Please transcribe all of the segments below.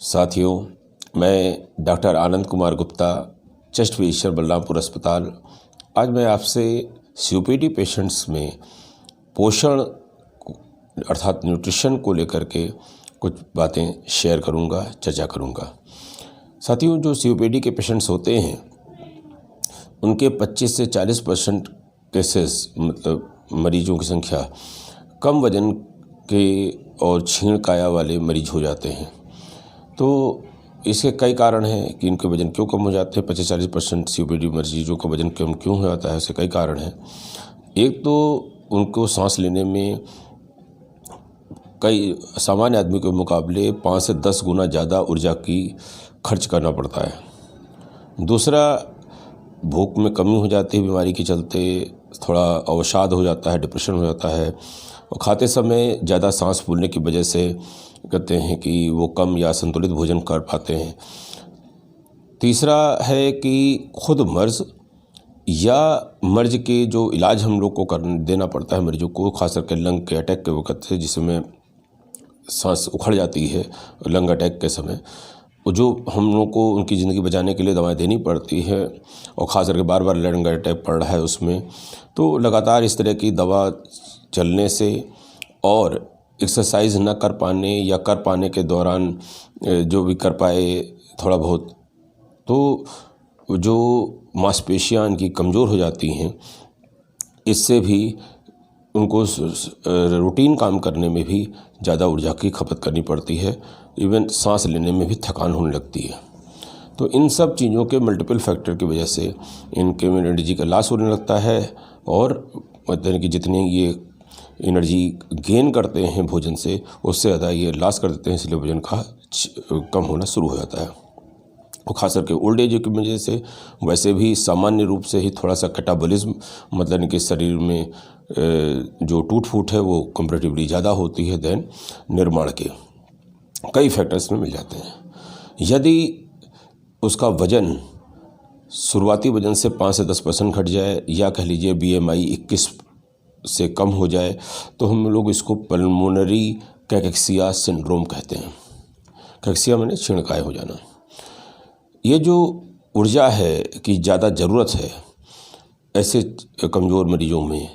साथियों, मैं doctor Anand Kumar Gupta, chest physician Balrampur अस्पताल। आज मैं आपसे सीओपीडी पेशेंट्स में पोषण अर्थात न्यूट्रिशन को लेकर के कुछ बातें शेयर करूंगा, चर्चा करूंगा। साथियों, जो सीओपीडी के पेशेंट्स होते हैं उनके 25 से 40% केसेस मतलब मरीजों की संख्या कम वजन के और क्षीण काया वाले मरीज हो जाते हैं। तो इसके कई कारण हैं कि इनके वजन क्यों कम हो जाते हैं। 25-40% सीओपीडी मरीजों का वजन क्यों हो जाता है, इसके कई कारण हैं। एक तो उनको सांस लेने में कई सामान्य आदमी के मुकाबले 5 से 10 गुना ज़्यादा ऊर्जा की खर्च करना पड़ता है। दूसरा, भूख में कमी हो जाती है बीमारी के चलते, थोड़ा अवसाद हो जाता है, डिप्रेशन हो जाता है, और खाते समय ज़्यादा सांस फूलने की वजह से कहते हैं कि वो कम या संतुलित भोजन कर पाते हैं। तीसरा है कि खुद मर्ज या मर्ज के जो इलाज हम लोग को देना पड़ता है मरीजों को, खास करके लंग के अटैक के वक्त से, जिसमें सांस उखड़ जाती है लंग अटैक के समय, जो हम लोग को उनकी ज़िंदगी बचाने के लिए दवाएं देनी पड़ती है, और ख़ास करके बार बार लंग अटैक पड़ रहा है उसमें, तो लगातार इस तरह की दवा चलने से और एक्सरसाइज न कर पाने या कर पाने के दौरान जो भी कर पाए थोड़ा बहुत, तो जो मांसपेशियां इनकी कमज़ोर हो जाती हैं, इससे भी उनको रूटीन काम करने में भी ज़्यादा ऊर्जा की खपत करनी पड़ती है। इवन सांस लेने में भी थकान होने लगती है। तो इन सब चीज़ों के मल्टीपल फैक्टर की वजह से इनके में एनर्जी का लॉस होने लगता है, और मतलब कि जितने ये एनर्जी गेन करते हैं भोजन से, उससे ज़्यादा ये लॉस कर देते हैं, इसलिए वजन का कम होना शुरू हो जाता है। और ख़ास करके ओल्ड एज की वजह से वैसे भी सामान्य रूप से ही थोड़ा सा कैटाबॉलिज्म मतलब कि शरीर में जो टूट फूट है वो कंपैरेटिवली ज़्यादा होती है देन निर्माण के कई फैक्टर्स में मिल जाते हैं। यदि उसका वजन शुरुआती वजन से 5 से 10% घट जाए, या कह लीजिए BMI 21 से कम हो जाए, तो हम लोग इसको पल्मोनरी कैकेक्सिया सिंड्रोम कहते हैं। कैकेक्सिया माने क्षीणकाय हो जाना। ये जो ऊर्जा है कि ज़्यादा ज़रूरत है ऐसे कमज़ोर मरीजों में,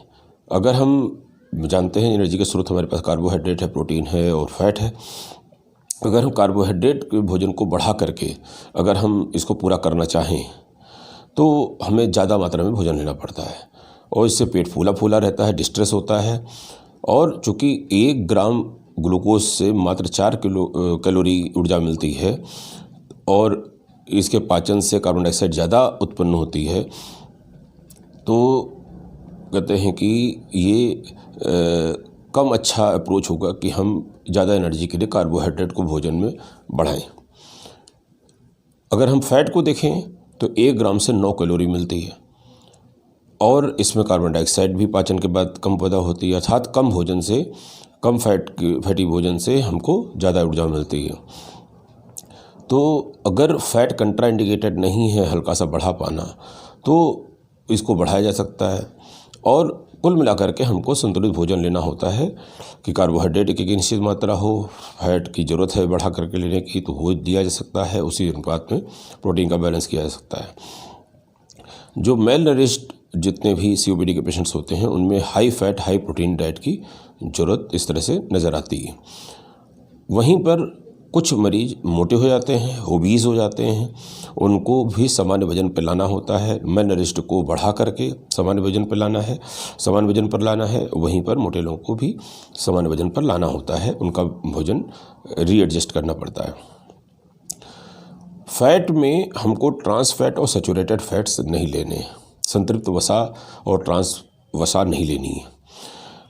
अगर हम जानते हैं एनर्जी के स्रोत हमारे पास कार्बोहाइड्रेट है, प्रोटीन है और फैट है, अगर हम कार्बोहाइड्रेट के भोजन को बढ़ा करके अगर हम इसको पूरा करना चाहें तो हमें ज़्यादा मात्रा में भोजन लेना पड़ता है, और इससे पेट फूला फूला रहता है, डिस्ट्रेस होता है। और चूँकि 1 ग्राम ग्लूकोज से मात्र 4 कैलोरी ऊर्जा मिलती है, और इसके पाचन से कार्बन डाइऑक्साइड ज़्यादा उत्पन्न होती है, तो कहते हैं कि ये कम अच्छा अप्रोच होगा कि हम ज़्यादा एनर्जी के लिए कार्बोहाइड्रेट को भोजन में बढ़ाएं। अगर हम फैट को देखें तो 1 ग्राम से 9 कैलोरी मिलती है, और इसमें कार्बन डाइऑक्साइड भी पाचन के बाद कम पैदा होती है, अर्थात कम भोजन से, कम फैटी भोजन से हमको ज़्यादा ऊर्जा मिलती है। तो अगर फैट कंट्रा इंडिकेटेड नहीं है हल्का सा बढ़ा पाना, तो इसको बढ़ाया जा सकता है। और कुल मिलाकर के हमको संतुलित भोजन लेना होता है कि कार्बोहाइड्रेट की निश्चित मात्रा हो, फैट की ज़रूरत है बढ़ा करके लेने की तो वो दिया जा सकता है, उसी अनुपात में प्रोटीन का बैलेंस किया जा सकता है। जो मेल नरिश्ड जितने भी सीओपीडी के पेशेंट्स होते हैं उनमें high fat high protein diet की ज़रूरत इस तरह से नज़र आती है। वहीं पर कुछ मरीज मोटे हो जाते हैं, ओबीज हो जाते हैं, उनको भी सामान्य वजन पर लाना होता है। मेल नरिश्ड को बढ़ा करके सामान्य वजन पर लाना है, सामान्य वजन पर लाना है, वहीं पर मोटे लोगों को भी सामान्य वजन पर लाना होता है, उनका भोजन रीएडजस्ट करना पड़ता है। फैट में हमको ट्रांस फैट और सैचुरेटेड फैट्स नहीं लेने हैं, संतृप्त वसा और ट्रांस वसा नहीं लेनी है।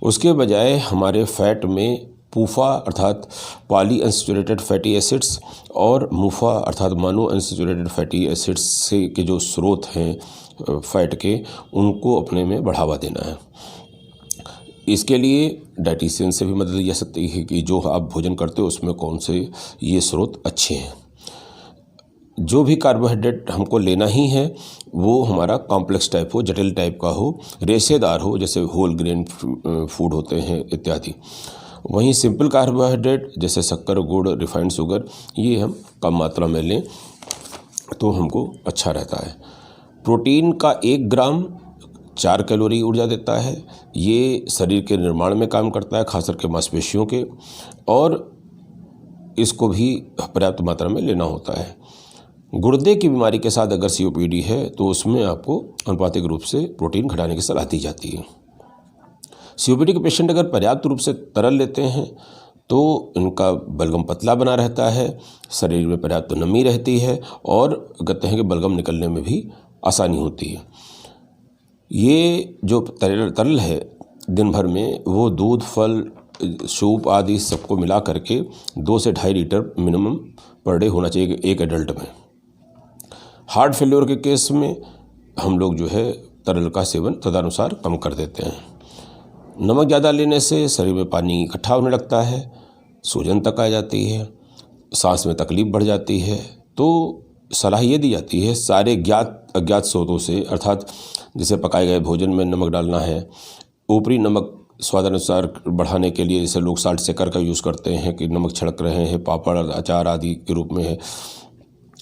उसके बजाय हमारे फैट में पूफा अर्थात पॉली अनसैचुरेटेड फैटी एसिड्स और मुफा अर्थात मोनो अनसैचुरेटेड फैटी एसिड्स से के जो स्रोत हैं फैट के, उनको अपने में बढ़ावा देना है। इसके लिए डाइटिशियन से भी मदद ली जा सकती है कि जो आप भोजन करते हो उसमें कौन से ये स्रोत अच्छे हैं। जो भी कार्बोहाइड्रेट हमको लेना ही है वो हमारा कॉम्प्लेक्स टाइप हो, जटिल टाइप का हो, रेशेदार हो, जैसे होल ग्रेन फूड होते हैं इत्यादि। वहीं सिंपल कार्बोहाइड्रेट जैसे शक्कर, गुड़, रिफाइंड शुगर, ये हम कम मात्रा में लें तो हमको अच्छा रहता है। प्रोटीन का 1 ग्राम 4 कैलोरी ऊर्जा देता है। ये शरीर के निर्माण में काम करता है, खास करके मांसपेशियों के, और इसको भी पर्याप्त मात्रा में लेना होता है। गुर्दे की बीमारी के साथ अगर COPD है तो उसमें आपको अनुपातिक रूप से प्रोटीन घटाने की सलाह दी जाती है। COPD के पेशेंट अगर पर्याप्त रूप से तरल लेते हैं तो इनका बलगम पतला बना रहता है, शरीर में पर्याप्त नमी रहती है और कहते हैं कि बलगम निकलने में भी आसानी होती है। ये जो तरल है दिन भर में, वो दूध, फल, सूप आदि सबको मिला करके 2 से 2.5 लीटर मिनिमम पर डे होना चाहिए एक एडल्ट में। हार्ट फेल्योर के केस में हम लोग जो है तरल का सेवन तदनुसार कम कर देते हैं। नमक ज़्यादा लेने से शरीर में पानी इकट्ठा होने लगता है, सूजन तक आ जाती है, सांस में तकलीफ बढ़ जाती है। तो सलाह ये दी जाती है सारे ज्ञात अज्ञात स्रोतों से, अर्थात जैसे पकाए गए भोजन में नमक डालना है, ऊपरी नमक स्वादानुसार बढ़ाने के लिए जैसे लोग साल्ट शेकर का यूज़ करते हैं कि नमक छिड़क रहे हैं, पापड़, अचार आदि के रूप में है,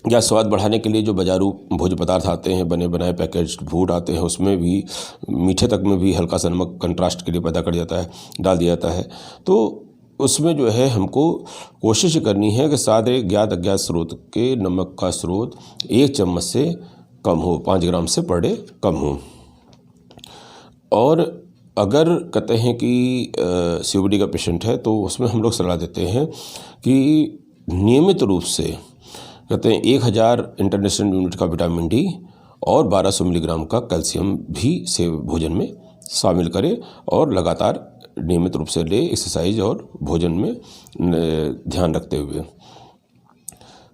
या स्वाद बढ़ाने के लिए जो बाजारू भोज्य पदार्थ आते हैं, बने बनाए पैकेज्ड फूड आते हैं, उसमें भी मीठे तक में भी हल्का सा नमक कंट्रास्ट के लिए पैदा कर जाता है, डाल दिया जाता है। तो उसमें जो है हमको कोशिश करनी है कि सारे ज्ञात अज्ञात स्रोत के नमक का स्रोत 1 चम्मच से कम हो, 5 ग्राम से पर डे कम हो। और अगर कहते हैं कि COPD का पेशेंट है तो उसमें हम लोग सलाह देते हैं कि नियमित रूप से कहते हैं 1000 इंटरनेशनल यूनिट का विटामिन D और 1200 मिलीग्राम का कैल्शियम भी से भोजन में शामिल करें और लगातार नियमित रूप से ले, एक्सरसाइज और भोजन में ध्यान रखते हुए।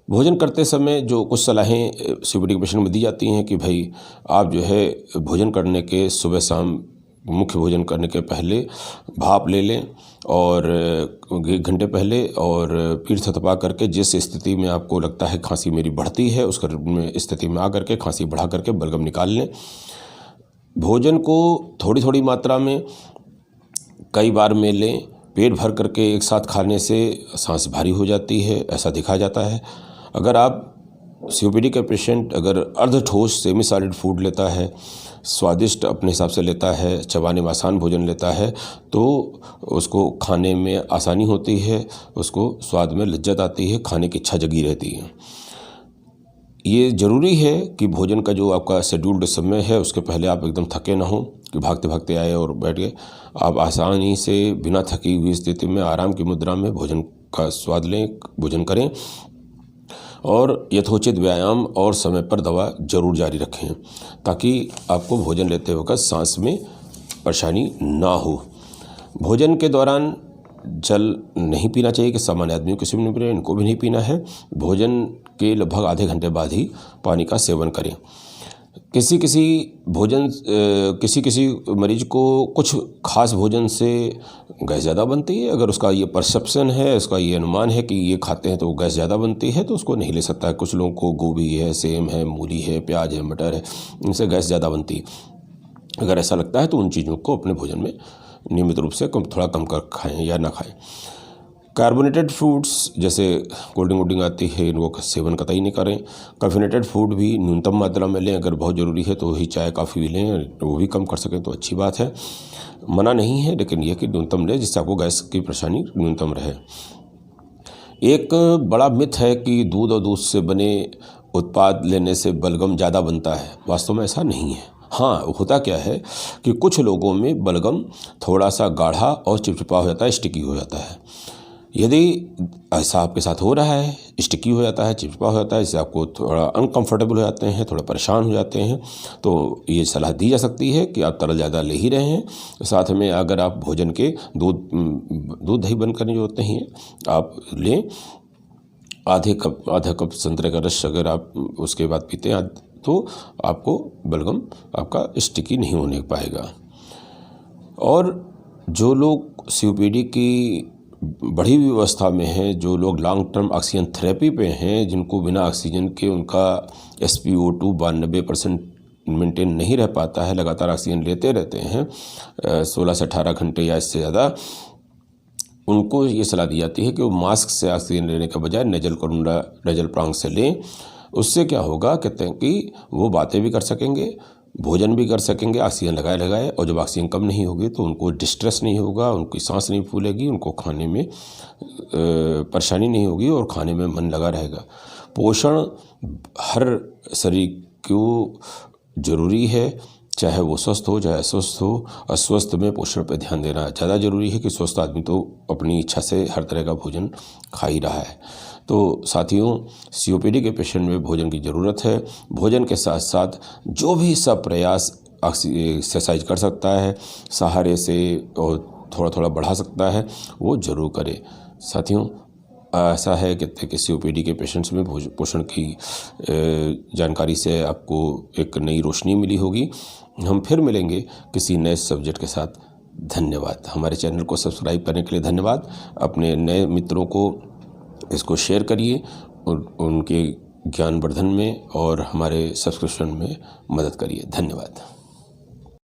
भोजन करते समय जो कुछ सलाहें COPD के पेशेंट में दी जाती हैं कि भाई आप जो है भोजन करने के सुबह शाम, मुख्य भोजन करने के पहले भाप ले लें और 1 घंटे पहले, और पीठ थपथपा करके जिस स्थिति में आपको लगता है खांसी मेरी बढ़ती है उस स्थिति में आकर के खांसी बढ़ा करके बलगम निकाल लें। भोजन को थोड़ी थोड़ी मात्रा में कई बार में लें। पेट भर करके एक साथ खाने से सांस भारी हो जाती है, ऐसा देखा जाता है। अगर आप COPD का पेशेंट अगर अर्ध ठोस सेमी सॉलिड फूड लेता है, स्वादिष्ट अपने हिसाब से लेता है, चबाने में आसान भोजन लेता है, तो उसको खाने में आसानी होती है, उसको स्वाद में लज्जत आती है, खाने की इच्छा जगी रहती है। ये ज़रूरी है कि भोजन का जो आपका शेड्यूल्ड समय है उसके पहले आप एकदम थके ना हो कि भागते भागते आए और बैठ गए। आप आसानी से बिना थकी हुई स्थिति में आराम की मुद्रा में भोजन का स्वाद लें, भोजन करें, और यथोचित व्यायाम और समय पर दवा जरूर जारी रखें ताकि आपको भोजन लेते वक्त सांस में परेशानी ना हो। भोजन के दौरान जल नहीं पीना चाहिए कि सामान्य आदमी किसी भी नहीं पीना, इनको भी नहीं पीना है। भोजन के लगभग आधे घंटे बाद ही पानी का सेवन करें। किसी किसी मरीज को कुछ खास भोजन से गैस ज़्यादा बनती है। अगर उसका ये परसेप्शन है, उसका ये अनुमान है कि ये खाते हैं तो गैस ज़्यादा बनती है, तो उसको नहीं ले सकता है। कुछ लोगों को गोभी है, सेम है, मूली है, प्याज है, मटर है, इनसे गैस ज़्यादा बनती है। अगर ऐसा लगता है तो उन चीज़ों को अपने भोजन में नियमित रूप से थोड़ा कम कर खाएं या ना खाएं। कार्बोनेटेड फूड्स जैसे कोल्ड ड्रिंक आती है, इनको सेवन कतई नहीं करें। कैफीनेटेड फूड भी न्यूनतम मात्रा में लें, अगर बहुत ज़रूरी है तो ही चाय काफ़ी भी लें, वो भी कम कर सकें तो अच्छी बात है, मना नहीं है, लेकिन यह कि न्यूनतम लें जिससे आपको गैस की परेशानी न्यूनतम रहे। एक बड़ा मिथ है कि दूध और दूध से बने उत्पाद लेने से बलगम ज़्यादा बनता है। वास्तव में ऐसा नहीं है। हाँ, होता क्या है कि कुछ लोगों में बलगम थोड़ा सा गाढ़ा और चिपचिपा हो जाता है, स्टिकी हो जाता है। यदि ऐसा आपके साथ हो रहा है, स्टिकी हो जाता है, चिपचिपा हो जाता है, इससे आपको थोड़ा अनकंफर्टेबल हो जाते हैं, थोड़ा परेशान हो जाते हैं, तो ये सलाह दी जा सकती है कि आप तरल ज़्यादा ले ही रहे हैं। साथ में अगर आप भोजन के दूध दही बंद करने जो होते हैं आप लें। आधा कप संतरे का रस अगर आप उसके बाद पीते हैं तो आपको बलगम आपका स्टिकी नहीं होने पाएगा। और जो लोग COPD की बढ़ी हुई अवस्था में हैं, जो लोग लॉन्ग टर्म ऑक्सीजन थेरेपी पे हैं, जिनको बिना ऑक्सीजन के उनका SpO2 92% मेंटेन नहीं रह पाता है, लगातार ऑक्सीजन लेते रहते हैं 16 से 18 घंटे या इससे ज़्यादा, उनको ये सलाह दी जाती है कि वो मास्क से ऑक्सीजन लेने के बजाय नेजल करूंडा नेजल प्रांग से लें। उससे क्या होगा, कहते हैं कि वो बातें भी कर सकेंगे, भोजन भी कर सकेंगे ऑक्सीजन लगाए, और जब ऑक्सीजन कम नहीं होगी तो उनको डिस्ट्रेस नहीं होगा, उनकी सांस नहीं फूलेगी, उनको खाने में परेशानी नहीं होगी और खाने में मन लगा रहेगा। पोषण हर शरीर को ज़रूरी है, चाहे वो स्वस्थ हो चाहे अस्वस्थ हो। अस्वस्थ में पोषण पर ध्यान देना ज़्यादा ज़रूरी है कि स्वस्थ आदमी तो अपनी इच्छा से हर तरह का भोजन खा ही रहा है। तो साथियों, COPD के पेशेंट में भोजन की ज़रूरत है। भोजन के साथ साथ जो भी सब प्रयास एक्सरसाइज कर सकता है, सहारे से और थोड़ा थोड़ा बढ़ा सकता है, वो ज़रूर करे। साथियों, ऐसा है कि COPD के पेशेंट्स में पोषण की जानकारी से आपको एक नई रोशनी मिली होगी। हम फिर मिलेंगे किसी नए सब्जेक्ट के साथ। धन्यवाद। हमारे चैनल को सब्सक्राइब करने के लिए धन्यवाद। अपने नए मित्रों को इसको शेयर करिए और उनके ज्ञानवर्धन में और हमारे सब्सक्रिप्शन में मदद करिए। धन्यवाद।